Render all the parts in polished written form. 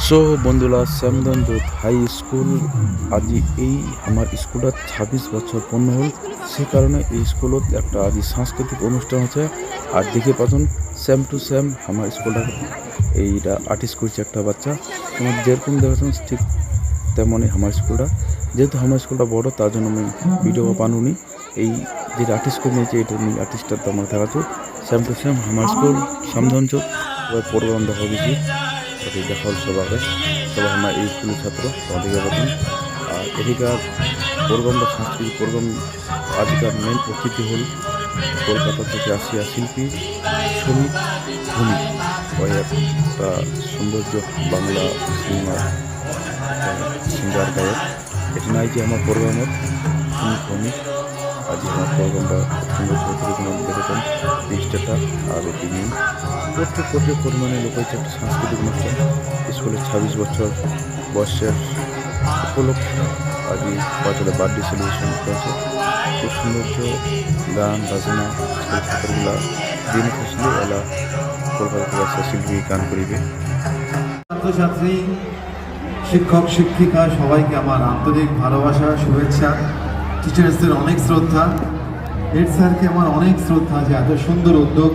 So বন্ধুরা, শ্যামদন্দুত high school আজি এই আমার স্কুলত 26 বছর পূর্ণ হল। সে কারণে এই স্কুলত একটা আজি সাংস্কৃতিক অনুষ্ঠান আছে। আর দেখে পাচ্ছেন সেম টু সেম আমার স্কুলটা এইটা আর্টিস্ট করছে একটা বাচ্চা। তোমার যেরকম দেখাচ্ছেন ঠিক তেমনই আমার স্কুলটা। যেহেতু আমার স্কুলটা বড় তার জন্য আমি ভিডিও বানানি। এই যে আর্টিস্ট করে নিয়েছে এটা আমি আর্টিস্টটা তো আমার দেখাচ্ছ সেম টু সেম আমার স্কুল শ্যামদঞ্জ প্রোগ্রাম দেখা গেছি। সেটি দেখা হল সবাই আমার এই স্কুলের ছাত্র তাদেরকে বলুন। আর এদিকার প্রোগ্রামটা সাংস্কৃতিক প্রোগ্রাম আজকাল মেন অতিথি হল কলকাতা থেকে আসিয়া শিল্পী শ্রমিক ভূমি ওই একটা সৌন্দর্য বাংলা সিনেমার সিঙ্গার গায়ক। এটি নাই যে আমার প্রোগ্রামের শ্রমিক ভূমি আজ আমার প্রোগ্রামটা সুন্দর করে দেখেছেন জিনিসটা। আর এটি নিয়ে প্রচুর পরিমাণে লোক হয়েছে একটা সাংস্কৃতিক অনুষ্ঠান স্কুলের 26 বছর বয়সের উপলক্ষে আজ বাচ্চাদের বার্থডে সেলিব্রেশন করেছে। খুব সৌন্দর্য গান বাজনা স্কুল ছাত্রগুলা দিন খুশলে এলা কলকাতা বাচ্চা শিল্পী গান করিবে। ছাত্রছাত্রী শিক্ষক শিক্ষিকা সবাইকে আমার আন্তরিক ভালোবাসা শুভেচ্ছা। টিচার্সদের অনেক শ্রদ্ধা, হেড স্যারকে আমার অনেক শ্রদ্ধা যে এত সুন্দর উদ্যোগ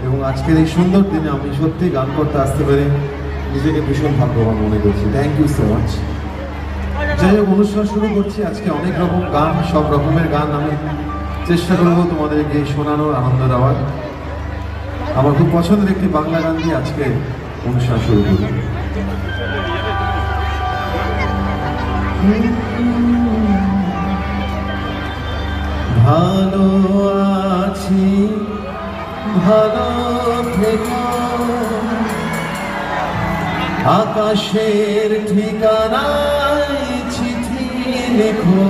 এবং আজকের এই সুন্দর দিনে আমি সত্যি গান করতে আসতে পেরে নিজেকে ভীষণ ভাগ্যবান মনে করছি। Thank you so much. যাই হোক, অনুষ্ঠান শুরু করছি। আজকে অনেক রকম গান, সব রকমের গান আমি চেষ্টা করবো তোমাদেরকে শোনানোর, আনন্দ দেওয়ার। আমার খুব পছন্দের একটি বাংলা গান দিয়ে আজকে অনুষ্ঠান শুরু করি। ভালো আছি ভালো থেকো, আকাশের ঠিকানায় চিঠি লেখো,